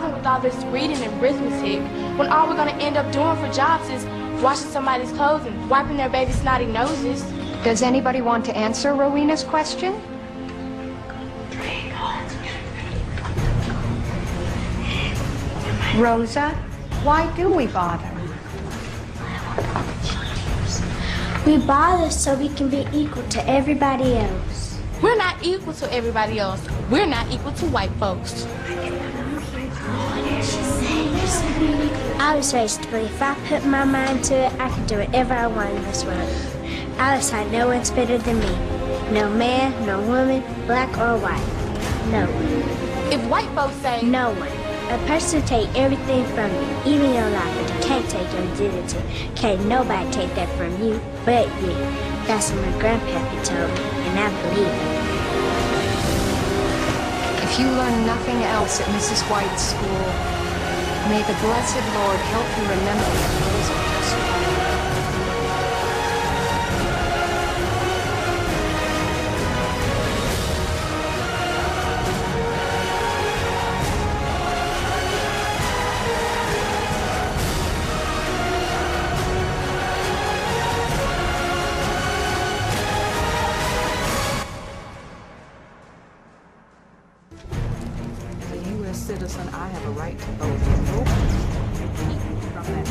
bothering with all this reading and arithmetic when all we're gonna end up doing for jobs is washing somebody's clothes and wiping their baby's snotty noses? Does anybody want to answer Rowena's question? Rosa, why do we bother? We bother so we can be equal to everybody else. We're not equal to everybody else. We're not equal to white folks. I was raised to believe if I put my mind to it, I could do whatever I want in this world. I decided no one's better than me. No man, no woman, black or white. No one. If white folks say no one. A person will take everything from you, even your life, but they can't take your dignity. Can't nobody take that from you but you. That's what my grandpappy told me, and I believe it. If you learn nothing else at Mrs. White's school, may the blessed Lord help you remember that those are just words. Citizen, I have a right to vote. And nobody can keep me from that right.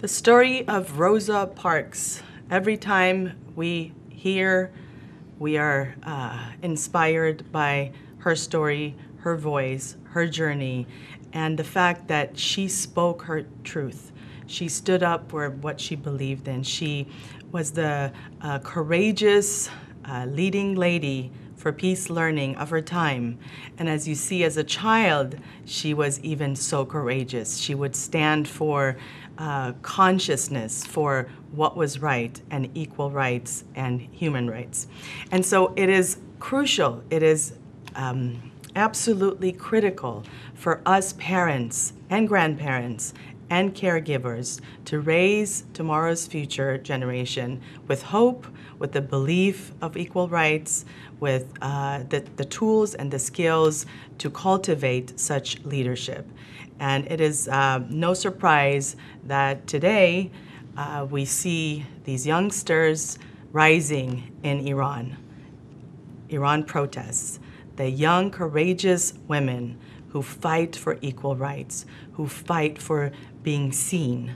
The story of Rosa Parks. Every time we hear, we are inspired by her story, her voice, her journey, and the fact that she spoke her truth. She stood up for what she believed in. She was the courageous leading lady for peace learning of her time. And as you see, as a child, she was even so courageous. She would stand for consciousness, for what was right and equal rights and human rights. And so it is crucial, it is absolutely critical for us parents and grandparents and caregivers to raise tomorrow's future generation with hope, with the belief of equal rights, with the tools and the skills to cultivate such leadership. And it is no surprise that today we see these youngsters rising in Iran protests, the young, courageous women who fight for equal rights, who fight for being seen,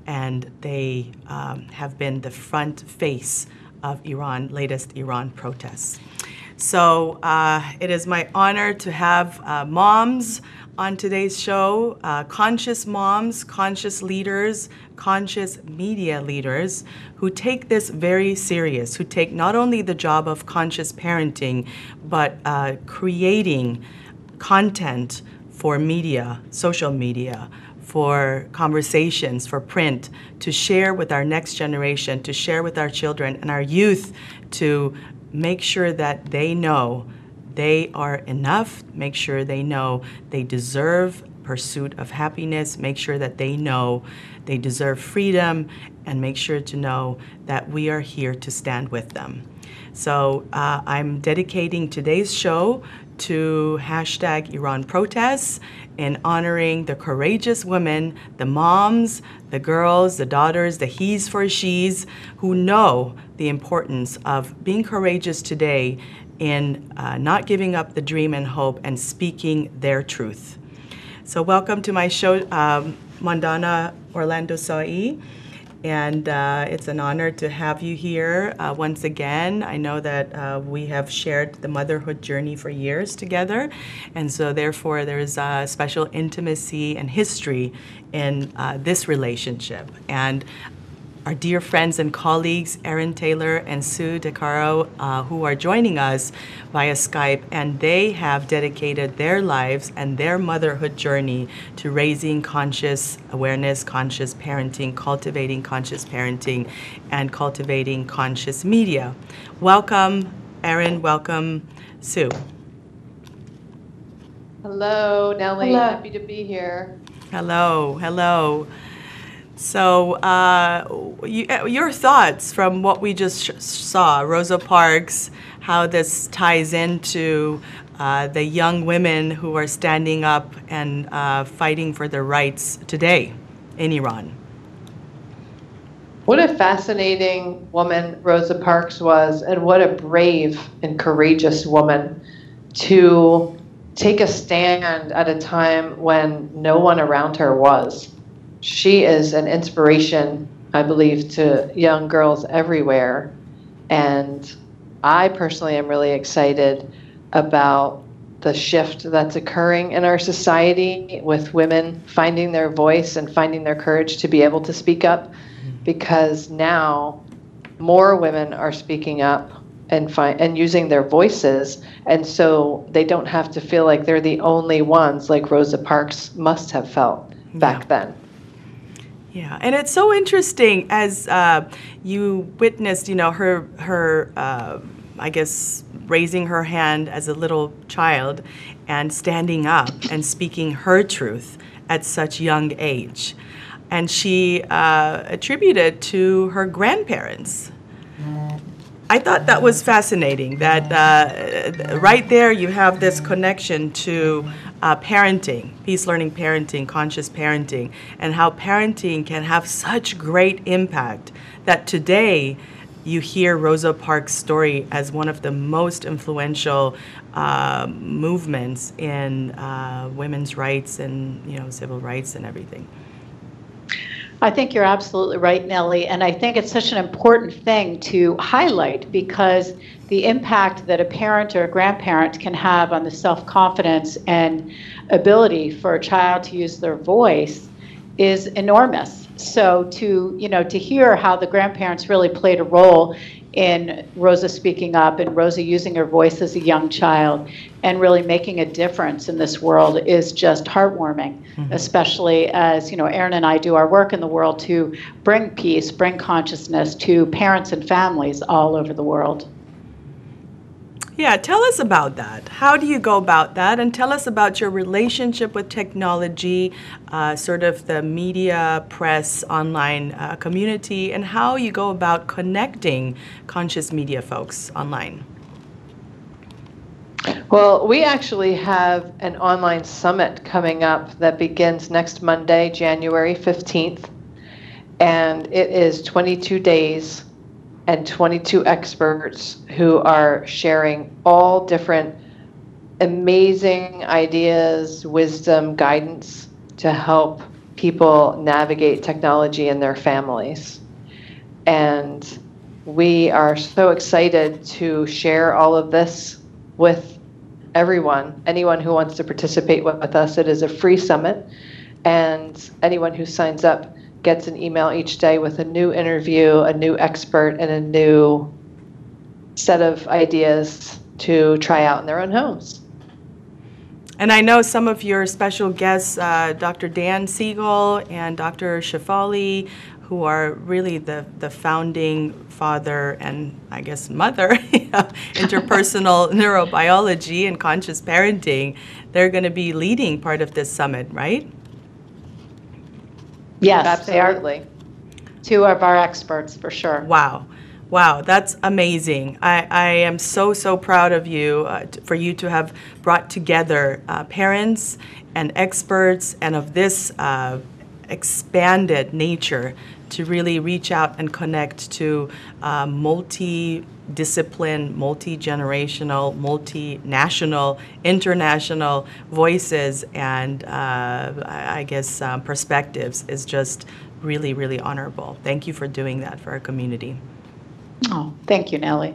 and they have been the front face of latest Iran protests. So it is my honor to have moms on today's show, conscious moms, conscious leaders, conscious media leaders who take this very serious, who take not only the job of conscious parenting, but creating content for media, social media, for conversations, for print, to share with our next generation, to share with our children and our youth, to make sure that they know they are enough, make sure they know they deserve pursuit of happiness, make sure that they know they deserve freedom, and make sure to know that we are here to stand with them. So I'm dedicating today's show to hashtag Iran protests and honoring the courageous women, the moms, the girls, the daughters, the he's for she's, who know the importance of being courageous today in not giving up the dream and hope and speaking their truth. So welcome to my show, Mandana Orlando Soy. And it's an honor to have you here once again. I know that we have shared the motherhood journey for years together, and so therefore there is a special intimacy and history in this relationship. And our dear friends and colleagues, Erin Taylor and Sue DeCaro, who are joining us via Skype, and they have dedicated their lives and their motherhood journey to raising conscious awareness, conscious parenting, cultivating conscious parenting, and cultivating conscious media. Welcome, Erin. Welcome, Sue. Hello, Nelly. Hello. Happy to be here. Hello, hello. So your thoughts from what we just saw, Rosa Parks, how this ties into the young women who are standing up and fighting for their rights today in Iran. What a fascinating woman Rosa Parks was, and what a brave and courageous woman to take a stand at a time when no one around her was. She is an inspiration, I believe, to young girls everywhere. And I personally am really excited about the shift that's occurring in our society with women finding their voice and finding their courage to be able to speak up, because now more women are speaking up and using their voices, and so they don't have to feel like they're the only ones, like Rosa Parks must have felt back then. Yeah, and it's so interesting as you witnessed, her I guess, raising her hand as a little child and standing up and speaking her truth at such young age. And she attributed to her grandparents. I thought that was fascinating, that right there you have this connection to parenting, peace learning parenting, conscious parenting, and how parenting can have such great impact that today you hear Rosa Parks' story as one of the most influential movements in women's rights and civil rights and everything. I think you're absolutely right, Nellie, and I think it's such an important thing to highlight, because the impact that a parent or a grandparent can have on the self-confidence and ability for a child to use their voice is enormous. So to hear how the grandparents really played a role in Rosa speaking up and Rosa using her voice as a young child and really making a difference in this world is just heartwarming, especially as, Erin and I do our work in the world to bring peace, bring consciousness to parents and families all over the world. Yeah, tell us about that. How do you go about that? And tell us about your relationship with technology, sort of the media, press, online community, and how you go about connecting conscious media folks online. Well, we actually have an online summit coming up that begins next Monday, January 15th. And it is 22 days and 22 experts who are sharing all different amazing ideas, wisdom, guidance to help people navigate technology in their families. And we are so excited to share all of this with anyone who wants to participate with us. It is a free summit, and anyone who signs up gets an email each day with a new interview, a new expert, and a new set of ideas to try out in their own homes. And I know some of your special guests, Dr. Dan Siegel and Dr. Shefali, who are really the founding father and I guess mother of interpersonal neurobiology and conscious parenting. They're going to be leading part of this summit, right? Yes, Absolutely. they are two of our experts for sure. Wow. Wow, that's amazing. I am so, so proud of you for you to have brought together parents and experts and of this expanded nature to really reach out and connect to multi-discipline, multi-generational, multinational, international voices and I guess perspectives is just really, really honorable. Thank you for doing that for our community. Oh, thank you, Nelly.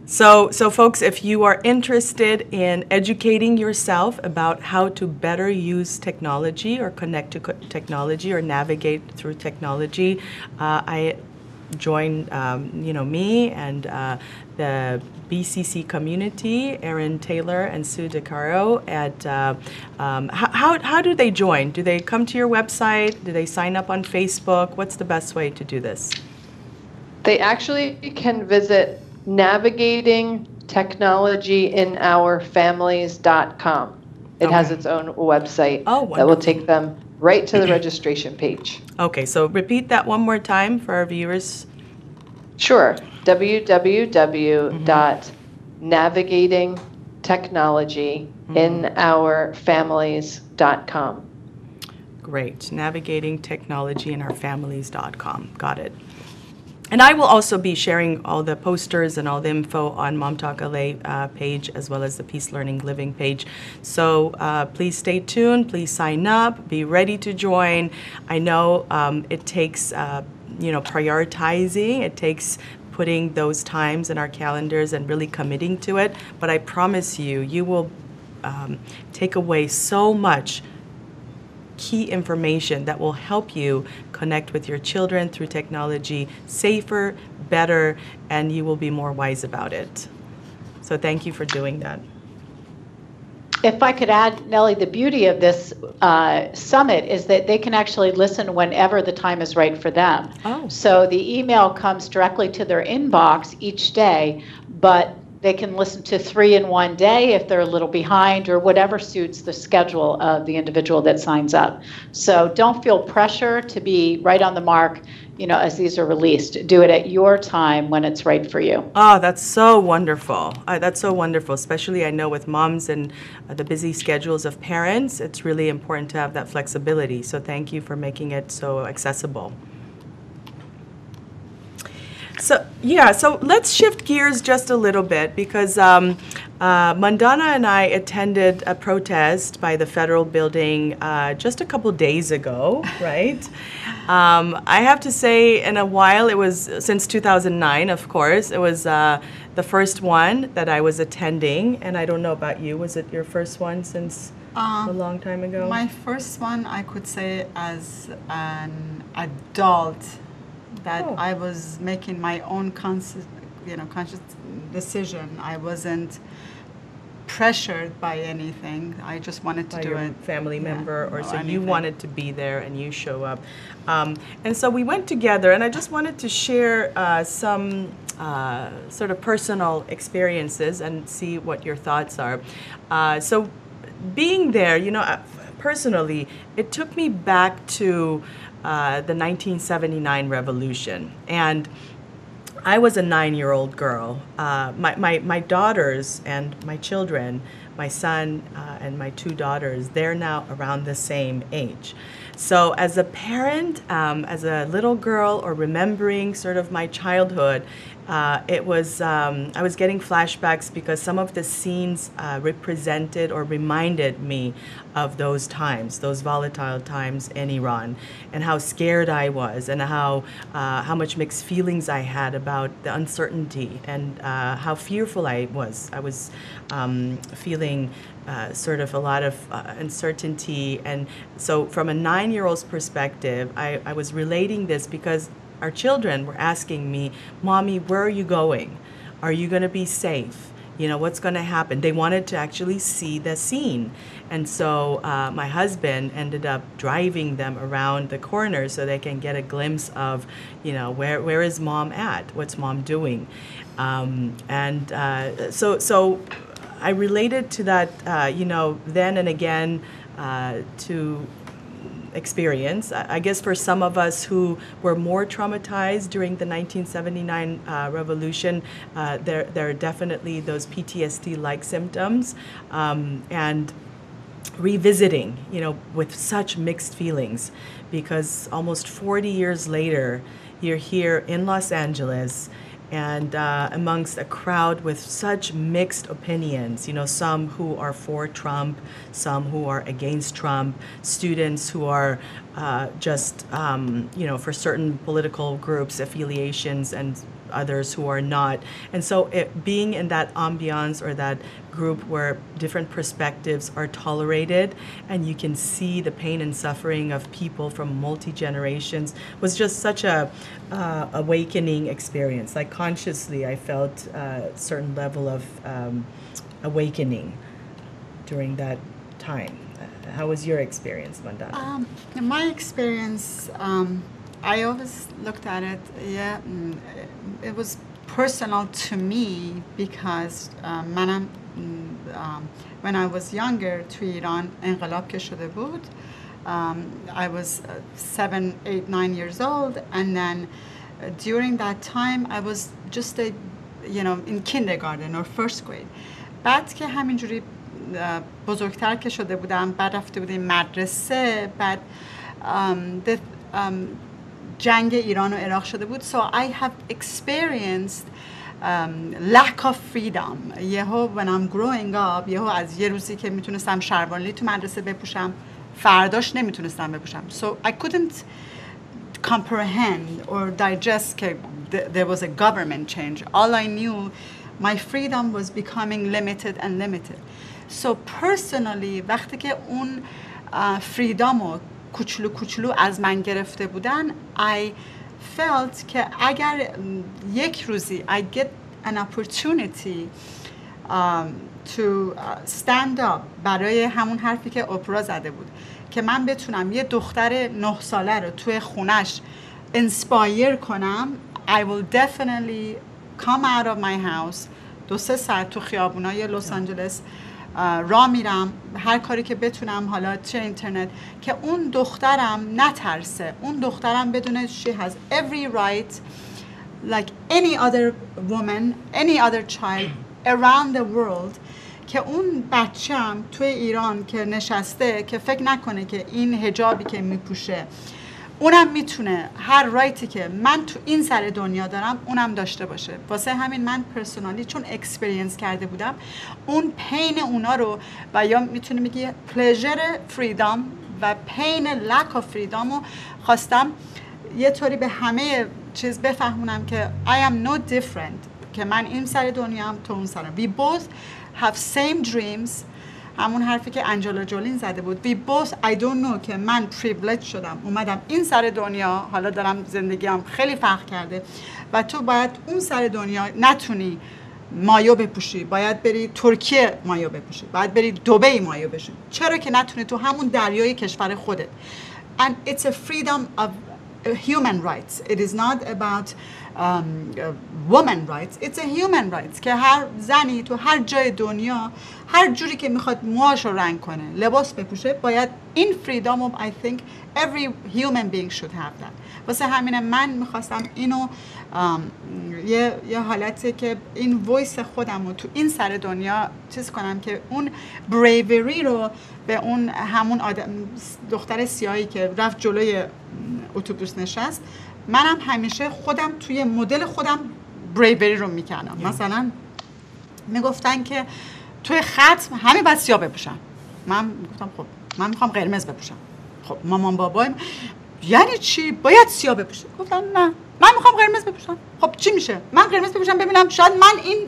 So folks, if you are interested in educating yourself about how to better use technology or connect to technology or navigate through technology, I join, me and the BCC community, Erin Taylor and Sue DeCaro at, how do they join? Do they come to your website? Do they sign up on Facebook? What's the best way to do this? They actually can visit navigatingtechnologyinourfamilies.com. It has its own website that will take them right to the registration page. Okay, so repeat that one more time for our viewers. Sure. www.navigatingtechnologyinourfamilies.com. Great. Navigatingtechnologyinourfamilies.com. Got it. And I will also be sharing all the posters and all the info on MomTalk LA page as well as the Peace Learning Living page. So please stay tuned. Please sign up. Be ready to join. I know it takes, prioritizing. It takes putting those times in our calendars and really committing to it. But I promise you, you will take away so much key information that will help you connect with your children through technology safer, better, and you will be more wise about it. So thank you for doing that. If I could add, Nellie, the beauty of this summit is that they can actually listen whenever the time is right for them. Oh. So the email comes directly to their inbox each day, but they can listen to 3 in one day if they're a little behind or whatever suits the schedule of the individual that signs up. So don't feel pressure to be right on the mark, as these are released. Do it at your time when it's right for you. Oh, that's so wonderful. That's so wonderful, especially I know with moms and the busy schedules of parents, it's really important to have that flexibility. So thank you for making it so accessible. So let's shift gears just a little bit because Mandana and I attended a protest by the federal building just a couple days ago, right? I have to say, in a while, it was since 2009, of course. It was the first one that I was attending, and I don't know about you. Was it your first one since a long time ago? My first one, I could say, as an adult, that I was making my own conscious decision. I wasn't pressured by anything. I just wanted to do it. Family member, or so anything. You wanted to be there and you show up. And so we went together, and I just wanted to share some sort of personal experiences and see what your thoughts are. So being there, personally, it took me back to the 1979 revolution, and I was a 9-year-old girl. My daughters and my children, my son and my 2 daughters, they're now around the same age. So as a parent, as a little girl, or remembering sort of my childhood, it was I was getting flashbacks because some of the scenes represented or reminded me of those times, those volatile times in Iran, and how scared I was, and how much mixed feelings I had about the uncertainty, and how fearful I was. I was feeling sort of a lot of uncertainty, and so from a 9-year-old's perspective, I was relating this because our children were asking me, "Mommy, where are you going? Are you going to be safe? You know, what's going to happen? They wanted to actually see the scene. And so my husband ended up driving them around the corner so they can get a glimpse of, you know, where is mom at? What's mom doing? So I related to that, you know, then and again to experience. I guess for some of us who were more traumatized during the 1979 revolution, there are definitely those PTSD-like symptoms, and revisiting, you know, with such mixed feelings, because almost 40 years later, you're here in Los Angeles and amongst a crowd with such mixed opinions, you know, some who are for Trump, some who are against Trump, students who are just, you know, for certain political groups, affiliations, and others who are not. And so being in that ambiance or that group where different perspectives are tolerated and you can see the pain and suffering of people from multi-generations was just such a awakening experience. Like consciously I felt a certain level of awakening during that time. How was your experience, Mandana? My experience, I always looked at it, it was personal to me because when I was younger to ایران انقلاب که شده بود, I was 7, 8, 9 years old, and then during that time I was just in kindergarten or first grade. بعد که همینجوری بزرگتر که شده بودم, بعد رفته بودیم مدرسه, بعد جنگ ایران و عراق شده بود. So I have experienced lack of freedom. when I'm growing up, از یه روزی که میتونستم شلوارلی تو مدرسه بپوشم, فرداش نمیتونستم بپوشم. So I couldn't comprehend or digest که there was a government change. All I knew, my freedom was becoming limited and limited. So personally, وقتی که اون freedomو کوچولو از من گرفته بودن, I felt که اگر یک روزی I get an opportunity to stand up برای همون حرفی که اپرا زده بود, که من بتونم یه دختر 9 ساله رو توی خونش inspire کنم, I will definitely come out of my house 2-3 ساعت تو خیابونای لس آنجلس راه میرم, هر کاری که بتونم, حالا چه اینترنت, که اون دخترم نترسه, اون دخترم بدونه she has every right like any other woman, any other child around the world, که اون بچه‌م توی ایران که نشسته که فکر نکنه که این حجابی که میپوشه اونم میتونه هر رایتی که من تو این سر دنیا دارم اونم داشته باشه. واسه همین من پرسونالی چون اکسپریانس کرده بودم اون پین اونا رو, و یا میتونی بگی پلژر فریدام و پین لک آف فریدام رو خواستم یه طوری به همه چیز بفهمونم که I am no different, که من این سر دنیام تو اون سرم. We both have same dreams. همون حرفی که انجلا جولین زده بود, we both, I don't know, که من privileged شدم اومدم این سر دنیا, حالا دارم زندگیم خیلی فرق کرده, و تو باید اون سر دنیا نتونی مایو بپوشی, باید بری ترکیه مایو بپوشی, باید بری دبی مایو بپوشی, چرا که نتونی تو همون دریای کشور خودت. And it's a freedom of human rights. It is not about woman rights. It's a human rights, که هر زنی تو هر جای دنیا هر جوری که میخواد موهاش رو رنگ کنه, لباس بپوشه, باید این freedom of, I think every human being should have that. واسه همینه من میخواستم اینو یه حالتی که این وایس خودم رو تو این سر دنیا چیز کنم, که اون bravery رو به اون همون دختر سیاهی که رفت جلوی اتوبوس نشست, منم همیشه خودم توی مدل خودم bravery رو میکنم. مثلا میگفتن که توی ختم همه باید سیاه بپوشن, من گفتم خب من میخوام قرمز بپوشم. خب مامان بابایم یعنی چی باید سیاه بپوشم؟ گفتم نه من میخوام قرمز بپوشم. خب چی میشه؟ من قرمز بپوشم ببینم شاید من این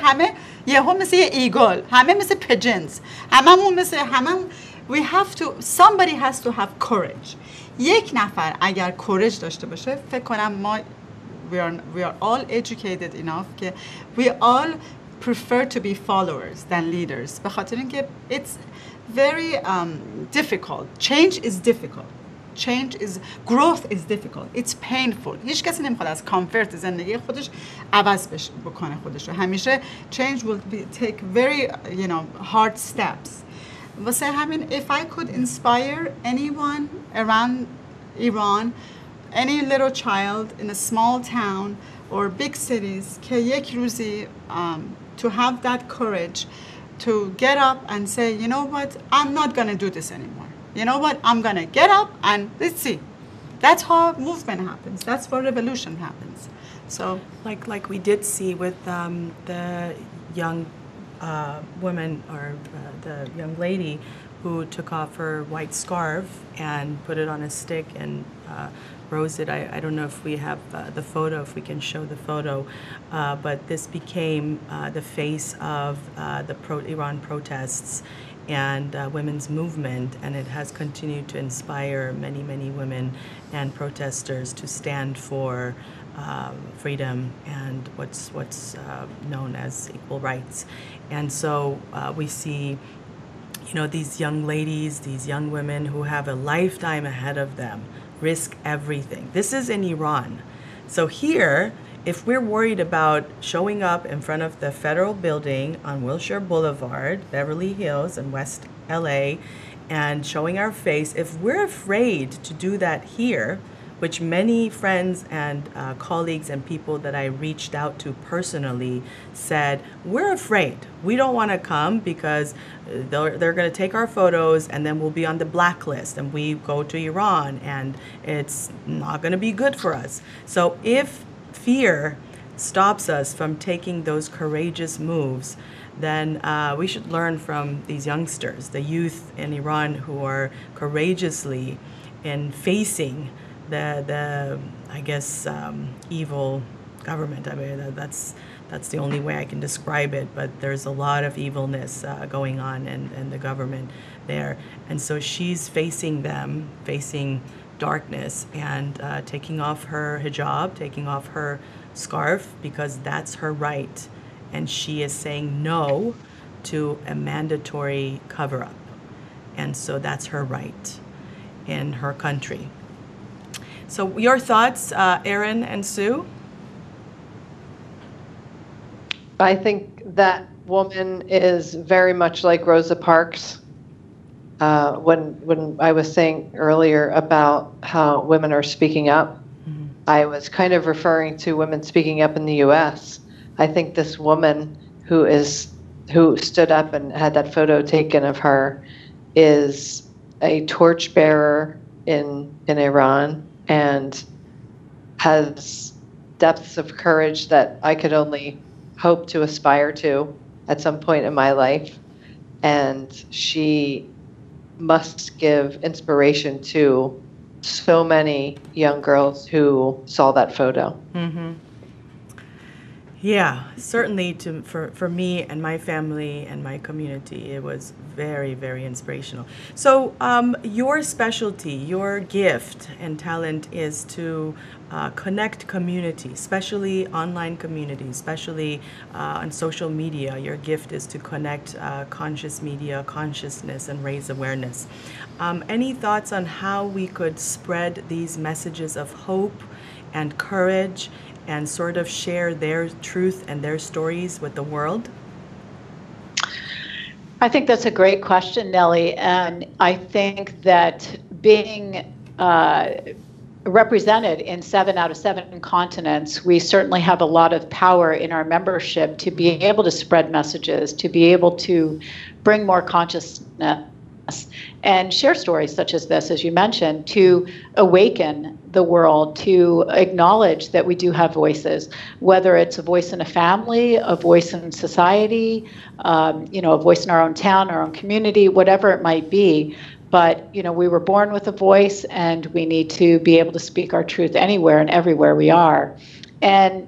همه یهو مثل یه ایگل, همه مثل پیجنز, هممون مثل هممون. We have to, somebody has to have courage. یک نفر اگر courage داشته باشه, فکر کنم ما we are all educated enough که we all prefer to be followers than leaders. به خاطر اینکه it's very difficult. Change is difficult. Growth is difficult. It's painful. هیچ کسی نمیخواد از کامفورت زندگی خودش عوض بکنه خودش رو. همیشه change will take very hard steps. واسه همین if I could inspire anyone around Iran, any little child in a small town or big cities که یک روزی to have that courage to get up and say, you know what, I'm not going to do this anymore. You know what, I'm going to get up and let's see. That's how movement happens. That's how revolution happens. So, like we did see with the young woman or the young lady who took off her white scarf and put it on a stick and rose it. I don't know if we have the photo, if we can show the photo, but this became the face of the Iran protests and women's movement, and it has continued to inspire many, many women and protesters to stand for freedom and what's known as equal rights. And so we see, these young ladies, these young women who have a lifetime ahead of them, risk everything. This is in Iran. So here, if we're worried about showing up in front of the federal building on Wilshire Boulevard, Beverly Hills in West LA, and showing our face, if we're afraid to do that here, which many friends and colleagues and people that I reached out to personally said, we're afraid. We don't want to come because they're going to take our photos and then we'll be on the blacklist and we go to Iran and it's not going to be good for us. So if fear stops us from taking those courageous moves, then we should learn from these youngsters, the youth in Iran who are courageously in facing the I guess evil government. I mean that's the only way I can describe it, but there's a lot of evilness going on in the government there, and so she's facing them, facing darkness, and taking off her hijab, taking off her scarf because that's her right, and she is saying no to a mandatory cover-up, and so that's her right in her country. So your thoughts, Erin and Sue? I think that woman is very much like Rosa Parks. When I was saying earlier about how women are speaking up, I was kind of referring to women speaking up in the U.S. I think this woman who stood up and had that photo taken of her is a torchbearer in Iran and has depths of courage that I could only hope to aspire to at some point in my life. And she must give inspiration to so many young girls who saw that photo. Mm-hmm. Yeah, certainly for me and my family and my community, it was very, very inspirational. So your specialty, your gift and talent is to connect community, especially online community, especially on social media. Your gift is to connect conscious media, consciousness, and raise awareness. Any thoughts on how we could spread these messages of hope and courage and sort of share their truth and their stories with the world? I think that's a great question, Nelly. And I think that being represented in 7 out of 7 continents, we certainly have a lot of power in our membership to be able to spread messages, to be able to bring more consciousness and share stories such as this, as you mentioned, to awaken the world, to acknowledge that we do have voices, whether it's a voice in a family, a voice in society, a voice in our own town, our own community, whatever it might be. But, we were born with a voice and we need to be able to speak our truth anywhere and everywhere we are. And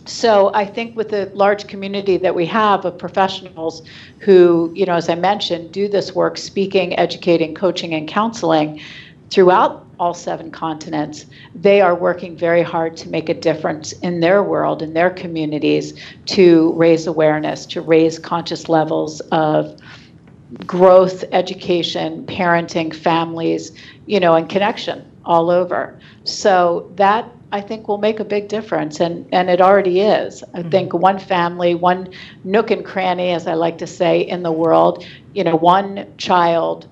so I think with the large community that we have of professionals who, as I mentioned, do this work, speaking, educating, coaching, and counseling, throughout all 7 continents, they are working very hard to make a difference in their world, in their communities, to raise awareness, to raise conscious levels of growth, education, parenting, families, and connection all over. So that, I think, will make a big difference, and it already is. I think one family, one nook and cranny, as I like to say, in the world, one child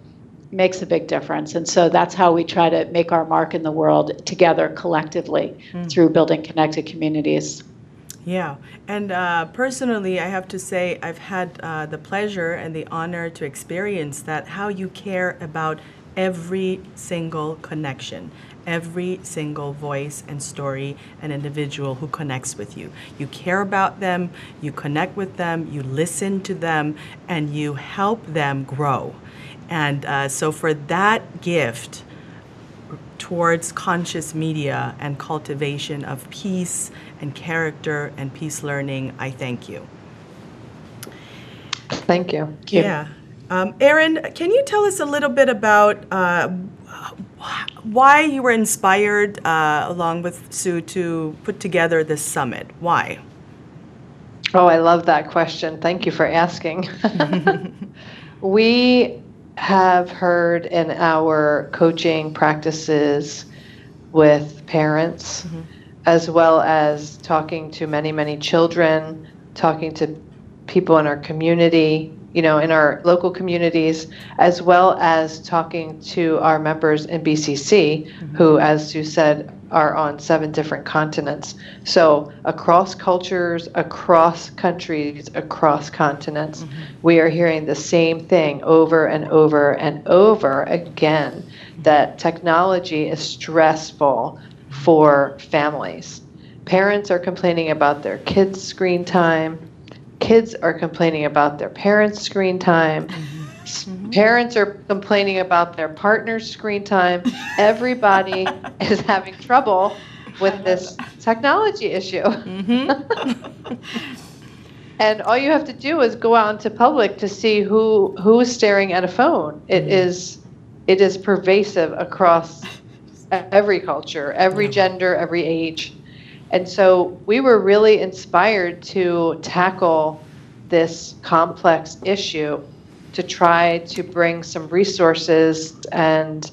makes a big difference. And so that's how we try to make our mark in the world together collectively through building connected communities. Yeah, and personally, I have to say I've had the pleasure and the honor to experience that, how you care about every single connection, every single voice and story and individual who connects with you. You care about them, you connect with them, you listen to them, and you help them grow. And so for that gift towards conscious media and cultivation of peace and character and peace learning, I thank you. Thank you. Yeah. Erin, can you tell us a little bit about why you were inspired, along with Sue, to put together this summit? Why? Oh, I love that question. Thank you for asking. We have heard in our coaching practices with parents, as well as talking to many, many children, talking to people in our community, in our local communities, as well as talking to our members in BCC, who, as you said, are on 7 different continents. So across cultures, across countries, across continents, we are hearing the same thing over and over and over again, that technology is stressful for families. Parents are complaining about their kids' screen time. Kids are complaining about their parents' screen time. Parents are complaining about their partner's screen time. Everybody is having trouble with this technology issue. And all you have to do is go out into public to see who is staring at a phone. It is pervasive across every culture, every gender, every age. And so we were really inspired to tackle this complex issue, to try to bring some resources and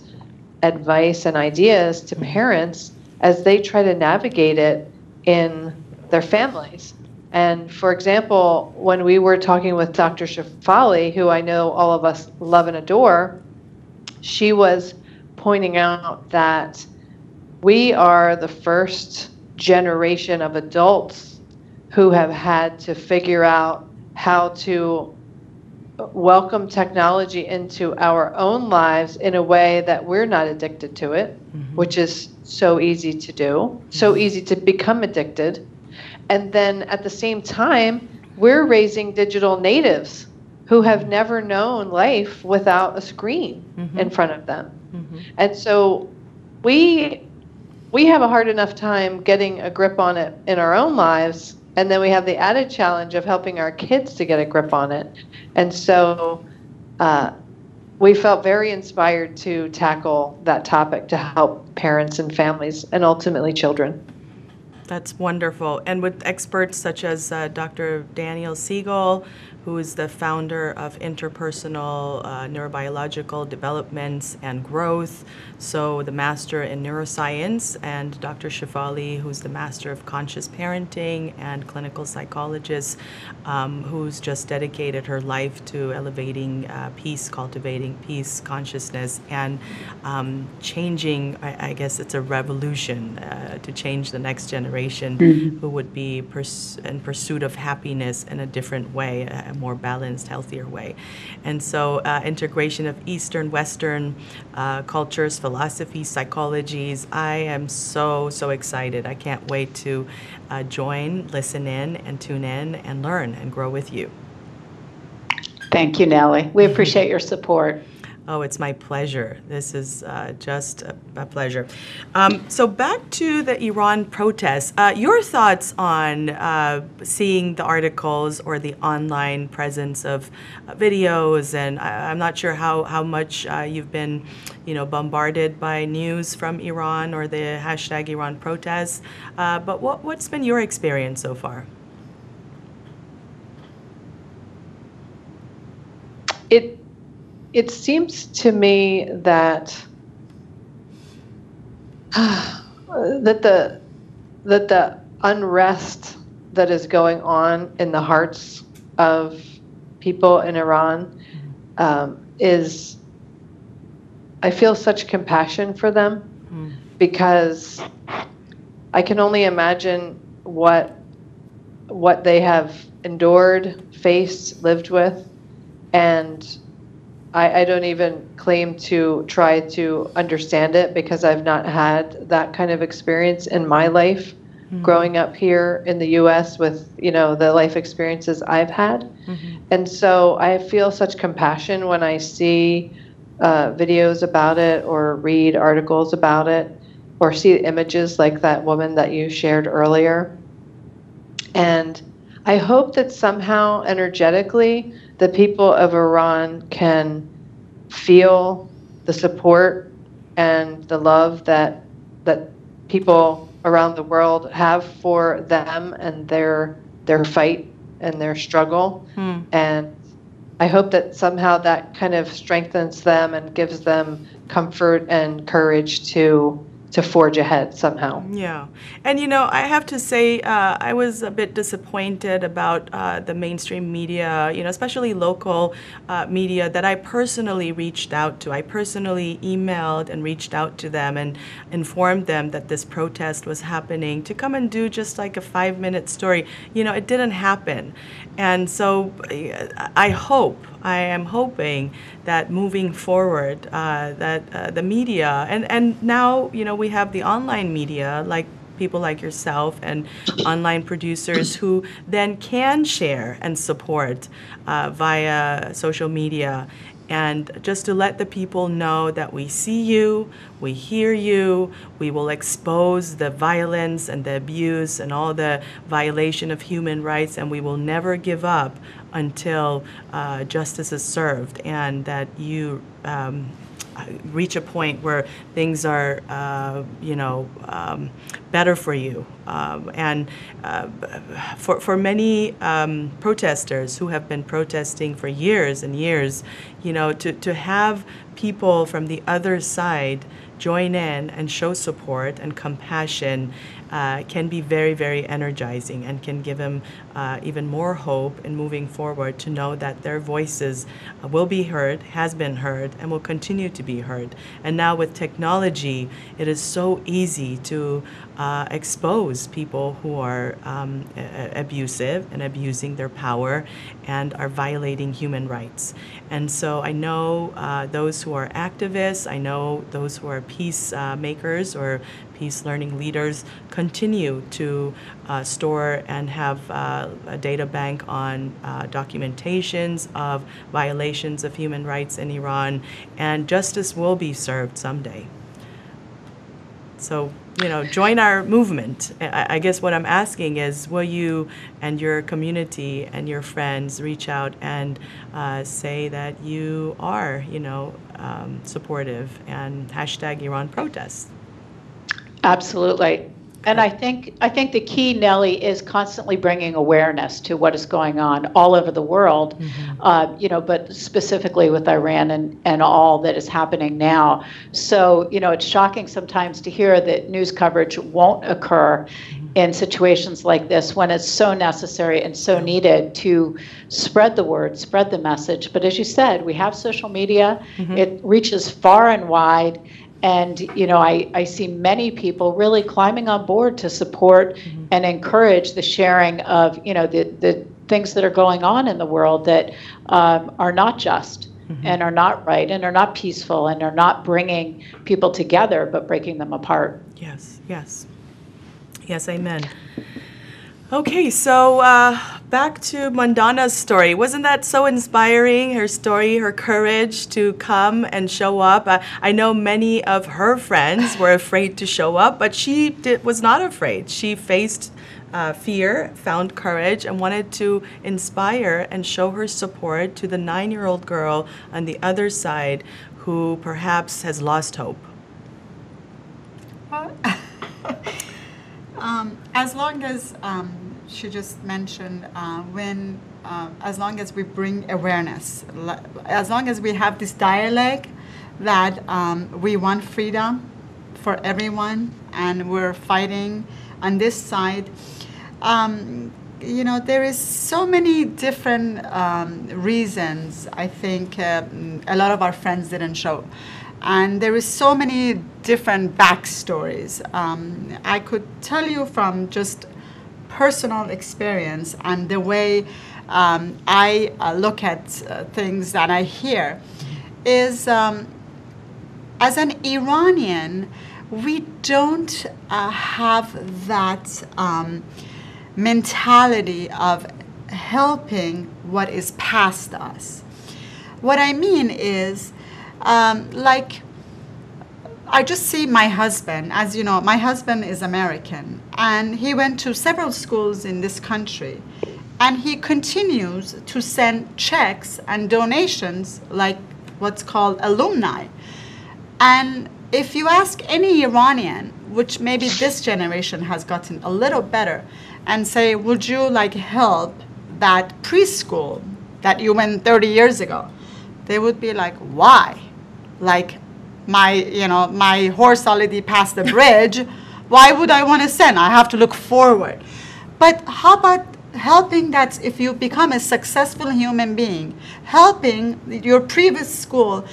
advice and ideas to parents as they try to navigate it in their families. And for example, when we were talking with Dr. Shafali, who I know all of us love and adore, she was pointing out that we are the first generation of adults who have had to figure out how to welcome technology into our own lives in a way that we're not addicted to it, which is so easy to do, so easy to become addicted. And then at the same time, we're raising digital natives who have never known life without a screen in front of them. And so we have a hard enough time getting a grip on it in our own lives, and then we have the added challenge of helping our kids to get a grip on it. And so we felt very inspired to tackle that topic to help parents and families and ultimately children. That's wonderful. And with experts such as Dr. Daniel Siegel, who is the founder of Interpersonal Neurobiological Developments and Growth, so the master in neuroscience, and Dr. Shafali, who's the master of conscious parenting and clinical psychologist, who's just dedicated her life to elevating peace, cultivating peace, consciousness, and changing, I guess it's a revolution to change the next generation who would be in pursuit of happiness in a different way, a more balanced, healthier way. And so integration of Eastern, Western cultures, philosophies, psychologies. I am so excited. I can't wait to join, listen in, and tune in and learn and grow with you. Thank you, Nellie. We appreciate your support. Oh, it's my pleasure. This is just a pleasure. So back to the Iran protests. Your thoughts on seeing the articles or the online presence of videos, and I'm not sure how much you've been, bombarded by news from Iran or the hashtag Iran protests. But what's been your experience so far? It seems to me that that the unrest that is going on in the hearts of people in Iran is, I feel such compassion for them, because I can only imagine what they have endured, faced, lived with, and I don't even claim to try to understand it, because I've not had that kind of experience in my life growing up here in the U.S. with, the life experiences I've had. And so I feel such compassion when I see videos about it or read articles about it or see images like that woman that you shared earlier. And I hope that somehow energetically the people of Iran can feel the support and the love that people around the world have for them and their fight and their struggle. And I hope that somehow that kind of strengthens them and gives them comfort and courage to forge ahead somehow. Yeah. And, I have to say, I was a bit disappointed about the mainstream media, especially local media that I personally reached out to. I personally emailed and reached out to them and informed them that this protest was happening, to come and do just like a 5-minute story. It didn't happen. And so I am hoping that moving forward, that the media, and now, we have the online media, like people like yourself and online producers who then can share and support via social media. And just to let the people know that we see you, we hear you, we will expose the violence and the abuse and all the violation of human rights, and we will never give up until justice is served, and that you reach a point where things are, better for you. And for many protesters who have been protesting for years and years, to have people from the other side join in and show support and compassion can be very, very energizing, and can give them even more hope in moving forward, to know that their voices will be heard, has been heard, and will continue to be heard. And now with technology, it is so easy to expose people who are abusive and abusing their power and are violating human rights. And so I know those who are activists, I know those who are peacemakers or peace learning leaders continue to store and have a data bank on documentations of violations of human rights in Iran, and justice will be served someday. So, join our movement. I guess what I'm asking is, will you and your community and your friends reach out and say that you are, supportive, and hashtag Iran protests? Absolutely. And I think the key, Nelly, is constantly bringing awareness to what is going on all over the world, but specifically with Iran and all that is happening now. So, it's shocking sometimes to hear that news coverage won't occur in situations like this, when it's so necessary and so needed to spread the word, spread the message. But as you said, we have social media. It reaches far and wide. And, I see many people really climbing on board to support and encourage the sharing of, the things that are going on in the world that are not just and are not right and are not peaceful and are not bringing people together, but breaking them apart. Yes, yes. Yes, amen. Okay, so back to Mandana's story. Wasn't that so inspiring? Her story, her courage to come and show up. I know many of her friends were afraid to show up, but she was not afraid. She faced fear, found courage, and wanted to inspire and show her support to the 9-year-old girl on the other side who perhaps has lost hope. As long as she just mentioned, as long as we bring awareness, as long as we have this dialogue that we want freedom for everyone and we're fighting on this side, you know, there is so many different reasons I think a lot of our friends didn't show. And there is so many different backstories. I could tell you from just personal experience and the way I look at things that I hear is as an Iranian, we don't have that mentality of helping what is past us. What I mean is, like, I just see my husband, as you know, my husband is American, and he went to several schools in this country, and he continues to send checks and donations, like what's called alumni. And if you ask any Iranian, which maybe this generation has gotten a little better, and say, would you like help that preschool that you went 30 years ago? They would be like, why? Like, my horse already passed the bridge. Why would I want to send? I have to look forward. But how about helping that if you become a successful human being, helping your previous school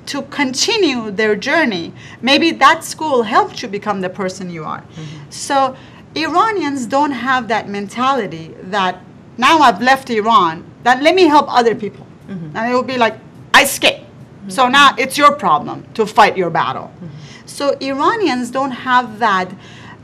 to continue their journey? Maybe that school helped you become the person you are. Mm-hmm. So Iranians don't have that mentality that now I've left Iran, then let me help other people. Mm-hmm. And it will be like, I escaped. Mm-hmm. So now it's your problem to fight your battle. Mm-hmm. So Iranians don't have that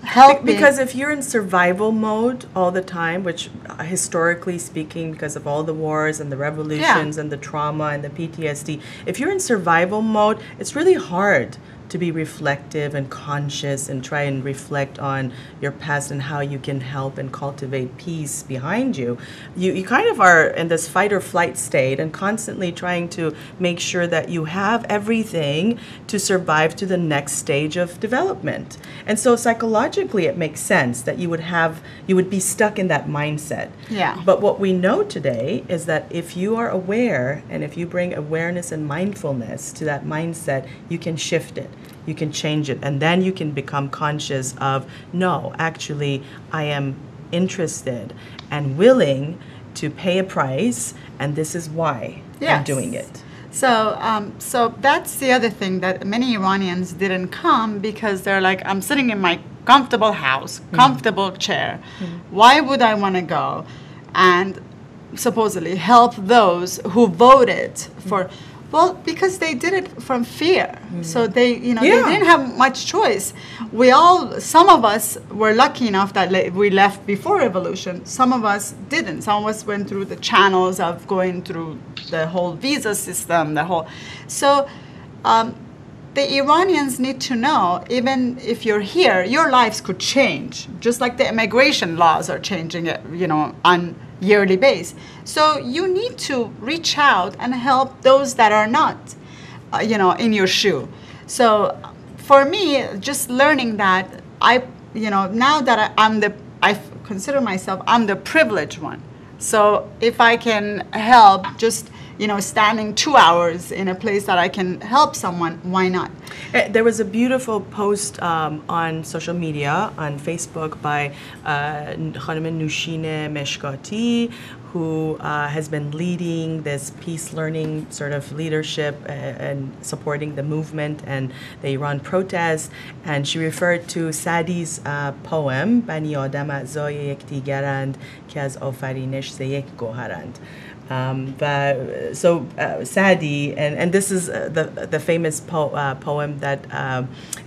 helping. Because if you're in survival mode all the time, which historically speaking, because of all the wars and the revolutions and the trauma and the PTSD, if you're in survival mode, it's really hard to be reflective and conscious and try and reflect on your past and how you can help and cultivate peace behind you. You kind of are in this fight or flight state and constantly trying to make sure that you have everything to survive to the next stage of development. And so psychologically it makes sense that you would be stuck in that mindset. Yeah. But what we know today is that if you are aware and if you bring awareness and mindfulness to that mindset, you can shift it. You can change it, and then you can become conscious of, no, actually, I am interested and willing to pay a price, and this is why I'm doing it. So, so that's the other thing that many Iranians didn't come because they're like, I'm sitting in my comfortable house, comfortable chair. Why would I want to go and supposedly help those who voted for? Well, because they did it from fear. So they, they didn't have much choice. Some of us were lucky enough that we left before revolution. Some of us didn't. Some of us went through the channels of going through the whole visa system, So the Iranians need to know, even if you're here, your lives could change, just like the immigration laws are changing, on yearly basis. So you need to reach out and help those that are not, in your shoe. So for me, just learning that now that I consider myself, I'm the privileged one. So if I can help, just standing 2 hours in a place that I can help someone, why not? There was a beautiful post on social media, on Facebook, by Khanim Nushine Meshkati, who has been leading this peace learning sort of leadership and supporting the movement and the Iran protest. And she referred to Sadi's poem, Bani Adam a'zای یکدیگرند که از آفرینش ز یک گوهرند. So Sadi, and this is the famous poem that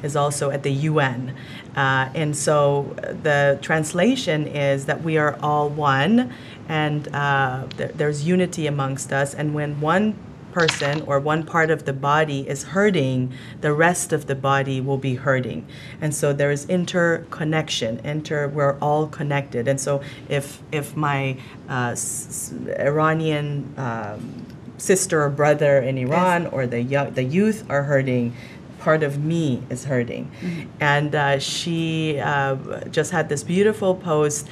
is also at the UN. And so the translation is that we are all one, and there's unity amongst us. And when one person or one part of the body is hurting, the rest of the body will be hurting. And so there is interconnection. We're all connected. And so if my Iranian sister or brother in Iran or the youth are hurting, part of me is hurting. And she just had this beautiful post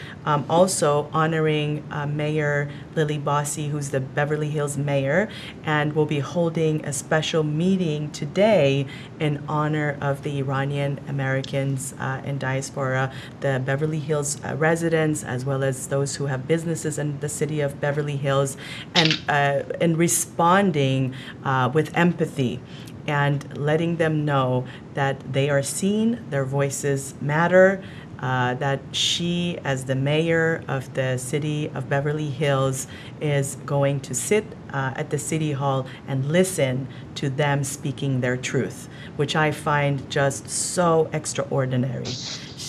also honoring Mayor Lily Bossi, who's the Beverly Hills mayor, and will be holding a special meeting today in honor of the Iranian Americans in diaspora, the Beverly Hills residents, as well as those who have businesses in the city of Beverly Hills, and in responding with empathy and letting them know that they are seen, their voices matter, that she, as the mayor of the city of Beverly Hills, is going to sit at the city hall and listen to them speaking their truth, which I find just so extraordinary.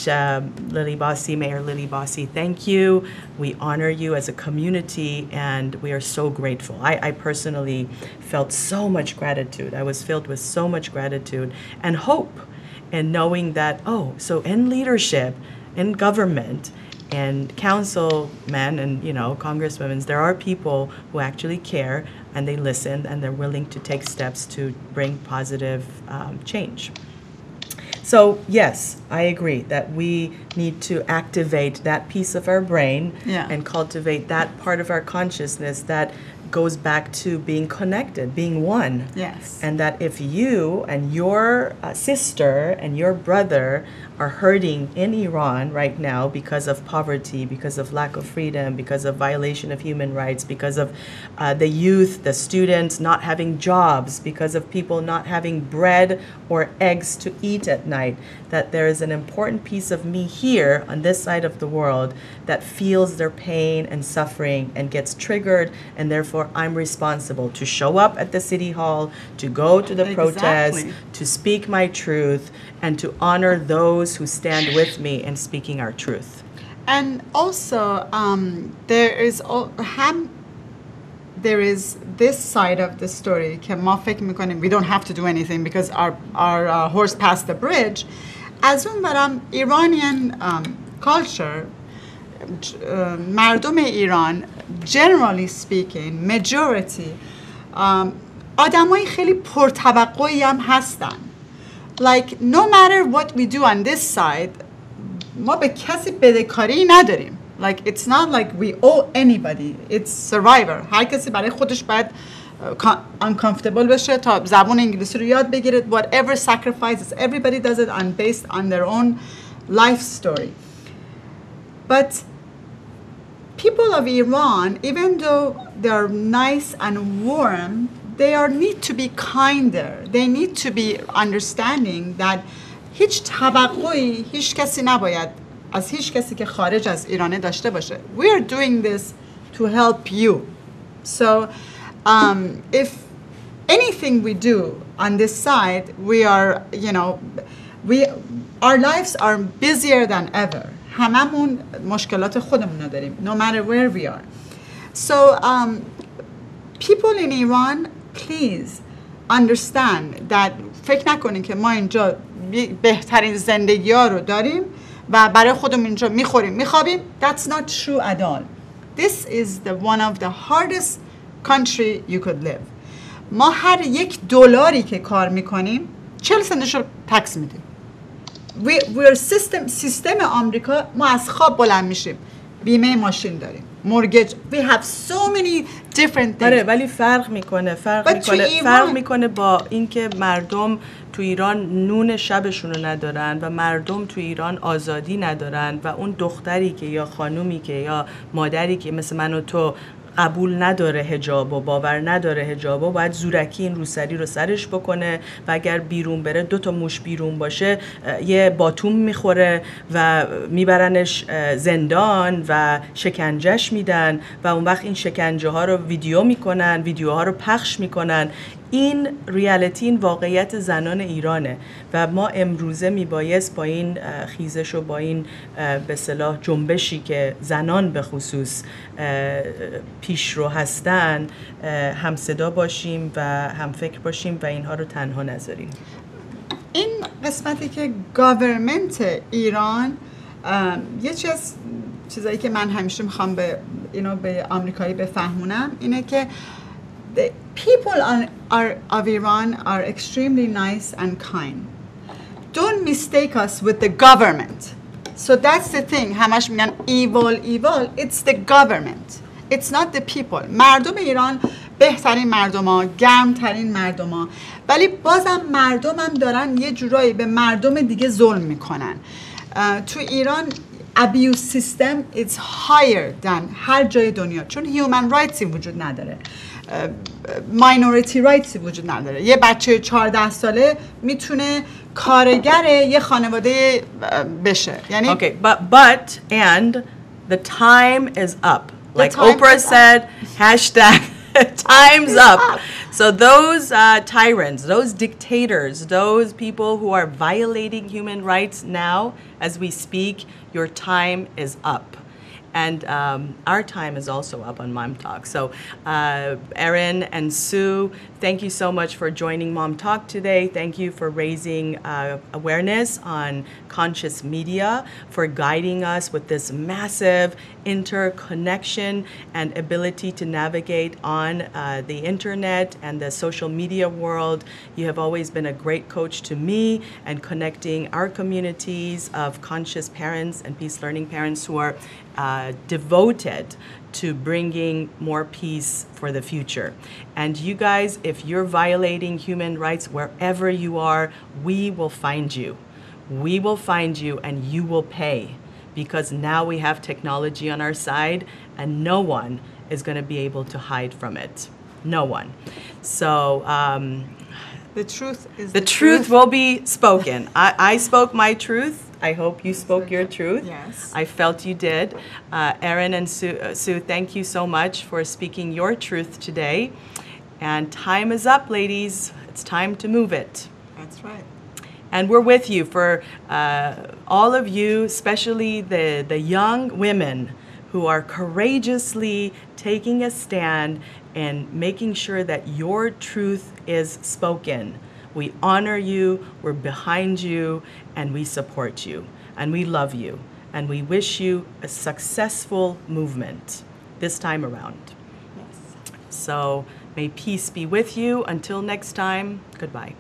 Lily Bossi, Mayor Lily Bossi, thank you. We honor you as a community, and we are so grateful. I personally felt so much gratitude. I was filled with so much gratitude and hope, and knowing that, so in leadership, in government, and councilmen and congresswomen, there are people who actually care, and they listen, and they're willing to take steps to bring positive change. So yes, I agree that we need to activate that piece of our brain and cultivate that part of our consciousness that goes back to being connected, being one. Yes. And that if you and your sister and your brother are hurting in Iran right now because of poverty, because of lack of freedom, because of violation of human rights, because of the youth, the students not having jobs, because of people not having bread or eggs to eat at night, that there is an important piece of me here on this side of the world that feels their pain and suffering and gets triggered, and therefore I'm responsible to show up at the city hall, to go to the protests, to speak my truth, and to honor those who stand with me in speaking our truth. And also, there is this side of the story که ما فکر میکنیم we don't have to do anything because our horse passed the bridge. از اون برم Iranian culture, مردم ایران generally speaking majority آدمای خیلی پرتوقعی هم هستن. Like no matter what we do on this side, ما به کسی بدهکاری نداریم. Like it's not like we owe anybody. It's survivor. هر کسی برای خودش باید uncomfortable بشه تا زبان انگلیسی رو یاد بگیره. Whatever sacrifices, everybody does it based on their own life story. But people of Iran, even though they are nice and warm, they need to be kinder. They need to be understanding that هیچ توقعی هیچ کسی نباید از هیچ کسی که خارج از ایرانه داشته باشه. We are doing this to help you. So if anything we do on this side, we are, our lives are busier than ever. هممون مشکلات خودمون رو داریم, no matter where we are. So people in Iran, please understand that فکر نکنین که ما اینجا بهترین زندگی ها رو داریم و برای خودمون اینجا میخوریم میخوابیم. That's not true at all. This is one of the hardest country you could live. ما هر $1 که کار میکنیم 40 سنتش رو تکس میدیم. we're سیستم آمریکا, ما از خواب بلند میشیم, بیمه ماشین داریم, mortgage, we have so many different things. آره ولی فرق میکنه با اینکه مردم تو ایران نون شبشون رو ندارن و مردم تو ایران آزادی ندارن و اون دختری که یا خانومی که یا مادری که مثل من و تو قبول نداره حجاب و باور نداره حجاب و باید زورکی این روسری رو سرش بکنه و اگر بیرون بره 2 موش بیرون باشه یه باتوم میخوره و میبرنش زندان و شکنجهش میدن و اون وقت این شکنجه ها رو ویدیوها رو پخش میکنن. این ریالیتی، این واقعیت زنان ایرانه و ما امروزه میبایست با این خیزش و با این به اصطلاح جنبشی که زنان به خصوص پیشرو هستن هم صدا باشیم و هم فکر باشیم و اینها رو تنها نذاریم. این قسمتی که گاورمنت ایران یه چیزایی که من همیشه میخوام به آمریکایی بفهمونم اینه که the people of Iran are extremely nice and kind. Don't mistake us with the government. So that's the thing. همش میگن evil. It's the government. It's not the people. مردم ایران بهترین مردم ها، گرمترین مردم ها، ولی بازم مردم هم دارن یه جورایی به مردم دیگه ظلم میکنن. تو ایران abuse system is higher than هر جای دنیا، چون human rights وجود نداره، minority rights وجود نداره. یه بچه 14 ساله میتونه کارگر یه خانواده بشه. یعنی okay, but and the time is up. Like Oprah said, hashtag time's up. So those tyrants, those dictators, those people who are violating human rights now as we speak, your time is up. And our time is also up on Mom Talk. So Erin and Sue, thank you so much for joining Mom Talk today. Thank you for raising awareness on conscious media, for guiding us with this massive interconnection and ability to navigate on the internet and the social media world. You have always been a great coach to me and connecting our communities of conscious parents and peace learning parents who are devoted to bringing more peace for the future. And you guys, if you're violating human rights wherever you are, we will find you. We will find you and you will pay, because now we have technology on our side and no one is going to be able to hide from it. No one. So the truth is the truth will be spoken. I spoke my truth. I hope you spoke your truth. Yes. I felt you did. Erin and Sue, thank you so much for speaking your truth today. And time is up, ladies. It's time to move it. That's right. And we're with you for all of you, especially the young women who are courageously taking a stand and making sure that your truth is spoken. We honor you, we're behind you, and we support you, and we love you, and we wish you a successful movement this time around. Yes. So may peace be with you. Until next time, goodbye.